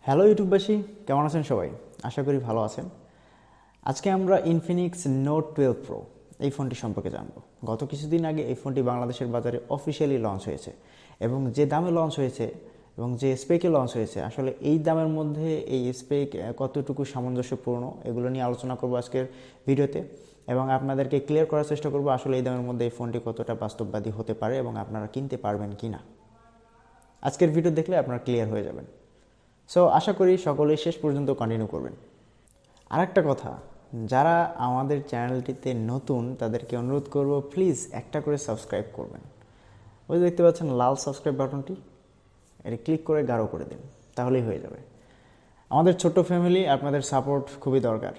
Hello ইউটিউববাসী, কেমন আছেন সবাই? আশা করি ভালো আছেন। আজকে আমরা ইনফিনিক্স নোট 12 প্রো এই ফোনটি সম্পর্কে জানব। গত কিছুদিন আগে এই ফোনটি বাংলাদেশের বাজারে অফিসিয়ালি লঞ্চ হয়েছে এবং যে দামে লঞ্চ হয়েছে এবং যে স্পেকে লঞ্চ হয়েছে, আসলে এই দামের মধ্যে এই স্পেক কতটুকু সামঞ্জস্যপূর্ণ এগুলো নিয়ে আলোচনা করব আজকের ভিডিওতে, এবং আপনাদেরকে ক্লিয়ার করার চেষ্টা করব আসলে এই দামের মধ্যে এই ফোনটি কতটা বাস্তববাদী হতে পারে এবং আপনারা কিনতে পারবেন কি না। আজকের ভিডিও দেখলে আপনারা ক্লিয়ার হয়ে যাবেন। সো আশা করি সকলেই শেষ পর্যন্ত কন্টিনিউ করবেন। আরেকটা কথা, যারা আমাদের চ্যানেলটিতে নতুন তাদেরকে অনুরোধ করব, প্লিজ একটা করে সাবস্ক্রাইব করবেন। ওই দেখতে পাচ্ছেন লাল সাবস্ক্রাইব বাটনটি, এটা ক্লিক করে গাঢ় করে দিন, তাহলেই হয়ে যাবে। আমাদের ছোট্ট ফ্যামিলি, আপনাদের সাপোর্ট খুবই দরকার।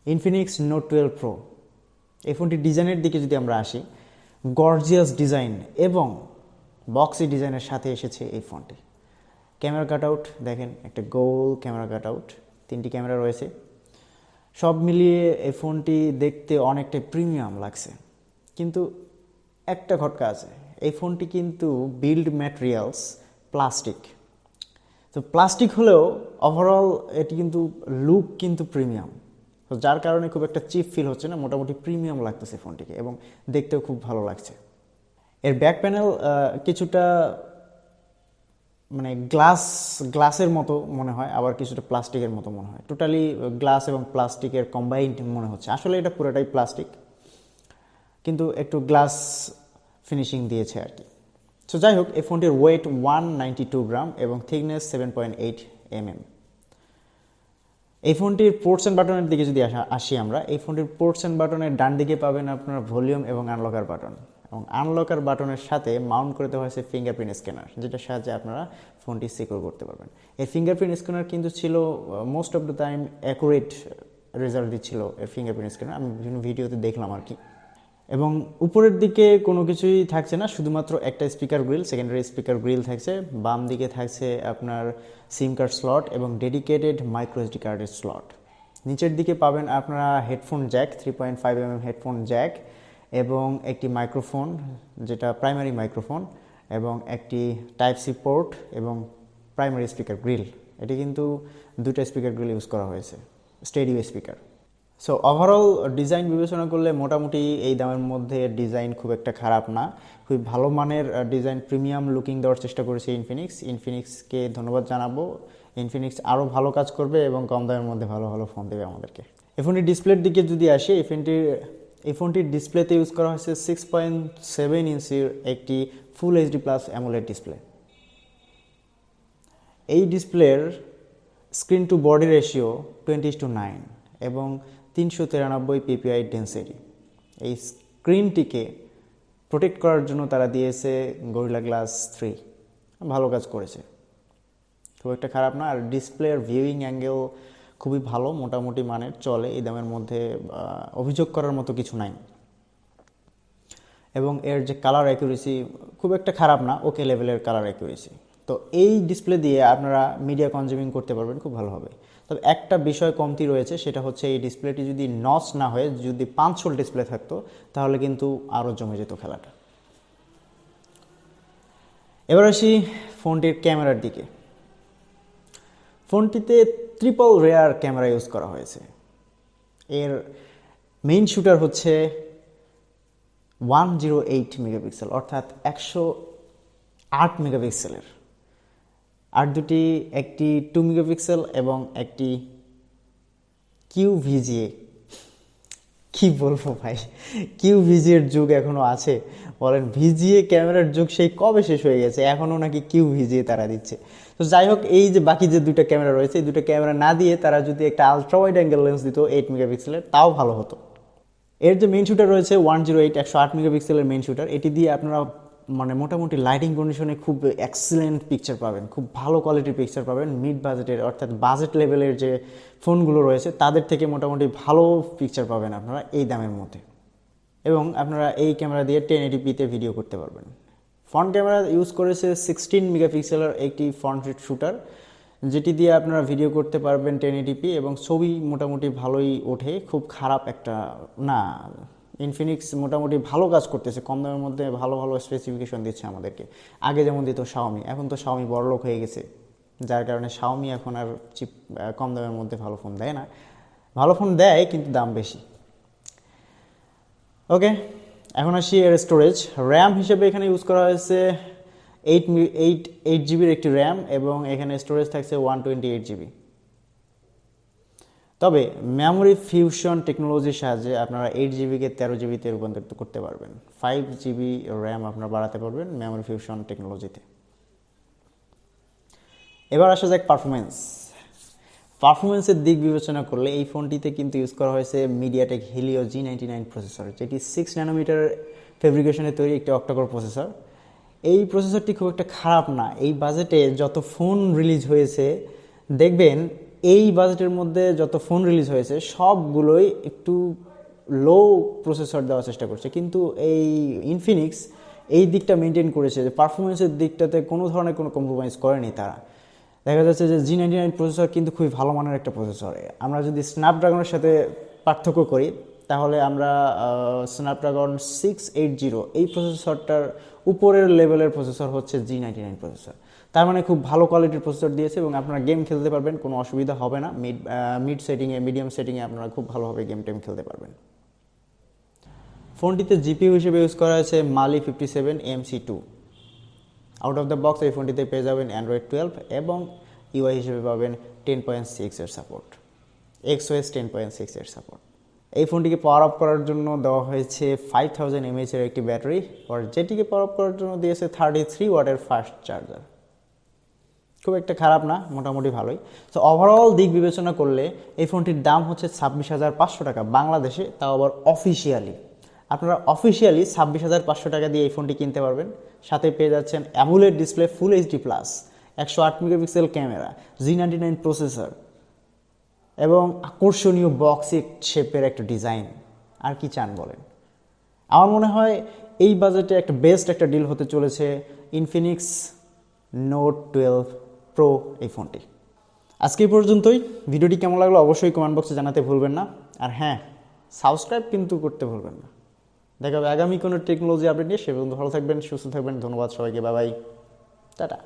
ইনফিনিক্স নোট 12 প্রো এই ফোনটির ডিজাইনের দিকে যদি আমরা আসি, গর্জিয়াস ডিজাইন এবং বক্সি ডিজাইনের সাথে এসেছে এই ফোনটি। ক্যামেরা কাট আউট দেখেন, একটা গোল ক্যামেরা কাট আউট, 3টি ক্যামেরা রয়েছে। সব মিলিয়ে এই ফোনটি দেখতে অনেকটাই প্রিমিয়াম লাগছে, কিন্তু একটা খটকা আছে, এই ফোনটি কিন্তু বিল্ড ম্যাটেরিয়ালস প্লাস্টিক। তো প্লাস্টিক হলেও ওভারঅল এটি কিন্তু লুক কিন্তু প্রিমিয়াম, তো যার কারণে খুব একটা চিপ ফিল হচ্ছে না, মোটামুটি প্রিমিয়াম লাগতেছে ফোনটিকে এবং দেখতেও খুব ভালো লাগছে। এর ব্যাক প্যানেল কিছুটা মানে গ্লাসের মতো মনে হয়, আবার কিছুটা প্লাস্টিকের মতো মনে হয়। টোটালি গ্লাস এবং প্লাস্টিকের কম্বাইন্ড মনে হচ্ছে, আসলে এটা পুরোটাই প্লাস্টিক, কিন্তু একটু গ্লাস ফিনিশিং দিয়েছে আর কি। সো যাই হোক, এই ফোনটির ওয়েট 192 গ্রাম এবং থিকনেস 7.8 mm। এই ফোনটির পোর্টস অ্যান্ড বাটনের দিকে যদি আসি আমরা, এই ফোনটির পোর্টস অ্যান্ড বাটনের ডান দিকে পাবেন আপনারা ভলিউম এবং আনলকার বাটন, এবং আনলকার বাটনের সাথে মাউন্ট করতে হয়েছে ফিঙ্গারপ্রিন্ট স্ক্যানার, যেটার সাহায্যে আপনারা ফোনটি সিকিউর করতে পারবেন। এই ফিঙ্গারপ্রিন্ট স্ক্যানার কিন্তু ছিল most of the time accurate result দিচ্ছিল এর ফিঙ্গারপ্রিন্ট স্ক্যানার, আমি বিভিন্ন ভিডিওতে দেখলাম আর কি। এবং উপরের দিকে কোনো কিছুই থাকছে না, শুধুমাত্র একটা speaker grill, secondary speaker grill থাকছে। বাম দিকে থাকছে আপনার সিম কার্ড স্লট এবং ডেডিকেটেড মাইক্রো এসডি কার্ডের স্লট। নিচের দিকে পাবেন আপনারা headphone Jack, 3.5 mm headphone Jack, এবং একটি মাইক্রোফোন যেটা প্রাইমারি মাইক্রোফোন, এবং একটি টাইপ সি পোর্ট এবং প্রাইমারি স্পিকার গ্রিল। এটি কিন্তু দুটো স্পিকার গ্রিল ইউজ করা হয়েছে, stdio speaker. So overall design বিবেচনা করলে মোটামুটি এই দামের মধ্যে ডিজাইন খুব একটা খারাপ না, খুব ভালো মানের ডিজাইন, প্রিমিয়াম লুকিং দেওয়ার চেষ্টা করেছে ইনফিনিক্সকে ধন্যবাদ জানাবো। ইনফিনিক্স আরও ভালো কাজ করবে এবং কম দামের মধ্যে ভালো ভালো ফোন দেবে আমাদেরকে। এই ফোনটির ডিসপ্লের দিকে যদি আসি, এই ফোনটির ডিসপ্লেতে ইউজ করা হয়েছে 6.7 ইঞ্চির একটি full HD plus AMOLED display. এই ডিসপ্লের স্ক্রিন টু বডি রেশিও 20:9 এবং 393 PPI ডেন্সিটি। এই স্ক্রিনটিকে প্রোটেক্ট করার জন্য তারা দিয়েছে গরিলা গ্লাস 3, ভালো কাজ করেছে, খুব একটা খারাপ না। আর ডিসপ্লের ভিউইং অ্যাঙ্গেল খুবই ভালো, মোটামুটি মানের, চলে, এই দামের মধ্যে অভিযোগ করার মতো কিছু নাই। এবং এর যে কালার অ্যাকুরেসি খুব একটা খারাপ না, ওকে লেভেলের কালার অ্যাকুরেসি। তো এই ডিসপ্লে দিয়ে আপনারা মিডিয়া কনজিউমিং করতে পারবেন খুব ভালোভাবে। তবে একটা বিষয় কমতি রয়েছে, সেটা হচ্ছে এই ডিসপ্লেটি যদি নচ না হয়ে যদি 5 হোল ডিসপ্লে থাকতো তাহলে কিন্তু আরও জমে যেত খেলাটা। এবার আসি ফোনটির ক্যামেরার দিকে। ফোনটিতে ট্রিপল রেয়ার ক্যামেরা ইউজ করা হয়েছে। এর মেইন শুটার হচ্ছে 108 মেগাপিক্সেল, অর্থাৎ 108 মেগাপিক্সেলের। আর দুটি, একটি 2 মেগাপিক্সেল এবং একটি কিউভিজিএ। কি বলবো ভাই, কিউভিজিএর যুগ এখনও আছে বলেন? ভিজিএ ক্যামেরার যুগ সেই কবে শেষ হয়ে গেছে, এখনও নাকি কিউভিজিএ তারা দিচ্ছে। তো যাই হোক, এই যে বাকি যে দুটো ক্যামেরা রয়েছে, এই দুটো ক্যামেরা না দিয়ে তারা যদি একটা আলট্রা ওয়াইড অ্যাঙ্গেল লেন্স দিত 8 মেগাপিক্সেলের, তাও ভালো হতো। এর যে মেইন শুটার রয়েছে 108 মেগাপিক্সেলের মেইন শুটার, এটি দিয়ে আপনারা মানে মোটামুটি লাইটিং কন্ডিশনে খুব এক্সিলেন্ট পিকচার পাবেন, খুব ভালো কোয়ালিটির পিকচার পাবেন। মিড বাজেটের, অর্থাৎ বাজেট লেভেলের যে ফোনগুলো রয়েছে তাদের থেকে মোটামুটি ভালো পিকচার পাবেন আপনারা এই দামের মধ্যে, এবং আপনারা এই ক্যামেরা দিয়ে 1080pতে ভিডিও করতে পারবেন। ফ্রন্ট ক্যামেরা ইউজ করেছে 16 মেগাপিক্সেলের একটি ফ্রন্ট শুটার, যেটি দিয়ে আপনারা ভিডিও করতে পারবেন 1080p এবং ছবি মোটামুটি ভালোই ওঠে, খুব খারাপ একটা না। ইনফিনিক্স মোটামুটি ভালো কাজ করতেছে, কম দামের মধ্যে ভালো ভালো স্পেসিফিকেশন দিচ্ছে আমাদেরকে। আগে যেমন দিত শাওমি, এখন তো শাওমি বড়লোক হয়ে গেছে, যার কারণে শাওমি এখন আর চিপ কম দামের মধ্যে ভালো ফোন দেয় না। ভালো ফোন দেয় কিন্তু দাম বেশি। ওকে, এখন আসি এর স্টোরেজ। র্যাম হিসেবে এখানে ইউজ করা হয়েছে 8 জিবির একটি র্যাম এবং এখানে স্টোরেজ থাকছে 128 জিবি। তবে মেমোরি ফিউশন টেকনোলজির সাহায্যে আপনারা 8 জিবিকে 13 জিবিতে রূপান্তরিত করতে পারবেন। 5 জিবি র্যাম আপনারা বাড়াতে পারবেন মেমোরি ফিউশন টেকনোলজিতে। এবার আসা যাক পারফরমেন্সের দিক বিবেচনা করলে এই ফোনটিতে কিন্তু ইউজ করা হয়েছে মিডিয়াটেক হিলিও G99 প্রসেসর, যেটি 6 ন্যানোমিটার ফেব্রিকেশনে তৈরি একটি অক্টাকোর প্রসেসর। এই প্রসেসরটি খুব একটা খারাপ না। এই বাজেটে যত ফোন রিলিজ হয়েছে দেখবেন, এই বাজেটের মধ্যে যত ফোন রিলিজ হয়েছে সবগুলোই একটু লো প্রসেসর দেওয়ার চেষ্টা করছে, কিন্তু এই ইনফিনিক্স এই দিকটা মেনটেন করেছে যে পারফরমেন্সের দিকটাতে কোনো ধরনের কোনো কম্প্রোমাইজ করেনি তারা। দেখা যাচ্ছে যে G99 প্রসেসর কিন্তু খুবই ভালো মানের একটা প্রসেসর। আমরা যদি স্ন্যাপড্রাগনের সাথে পার্থক্য করি তাহলে আমরা স্ন্যাপড্রাগন 680 এই প্রসেসরটার উপরের লেভেলের প্রসেসর হচ্ছে G99 প্রসেসর। তার মানে খুব ভালো কোয়ালিটির প্রসেসর দিয়েছে এবং আপনারা গেম খেলতে পারবেন, কোনো অসুবিধা হবে না। মিডিয়াম সেটিংয়ে আপনারা খুব ভালোভাবে গেম খেলতে পারবেন। ফোনটিতে জিপিইউ হিসেবে ইউজ করা হয়েছে Mali 57 MC2। Out of the box এই ফোনটিতে পেয়ে যাবেন Android 12 এবং ইউআই হিসেবে পাবেন 10.6 এর সাপোর্ট, XOS 10.6 এর সাপোর্ট। এই ফোনটিকে পাওয়ার আপ করার জন্য দেওয়া হয়েছে 5000 mAh এর একটি ব্যাটারি, আর যেটিকে পাওয়ার আপ করার জন্য দিয়েছে 33 ওয়াটের ফাস্ট চার্জার। খুব একটা খারাপ না, মোটামুটি ভালোই। তো ওভারঅল দিক বিবেচনা করলে এই ফোনটির দাম হচ্ছে 26,500 টাকা বাংলাদেশে, তাও আবার অফিসিয়ালি। আপনারা অফিসিয়ালি 26,500 টাকা দিয়ে এই ফোনটি কিনতে পারবেন। সাথে পেয়ে যাচ্ছেন AMOLED display, full HD plus, 108 megapixel camera, G99 processor এবং আকর্ষণীয় বক্স শেপের একটা ডিজাইন। আর কি চান বলেন? আমার মনে হয় এই বাজেটে একটা বেস্ট একটা ডিল হতে চলেছে ইনফিনিক্স নোট 12 প্রো এই ফোনটি। আজকে এই পর্যন্তই। ভিডিওটি কেমন লাগলো অবশ্যই কমেন্ট বক্সে জানাতে ভুলবেন না। আর হ্যাঁ, সাবস্ক্রাইব কিন্তু করতে ভুলবেন না। দেখা হবে আগামী কোনো টেকনোলজি আপডেট নিয়ে। সে পর্যন্ত ভালো থাকবেন, সুস্থ থাকবেন। ধন্যবাদ সবাইকে, বাই বাই, টাটা।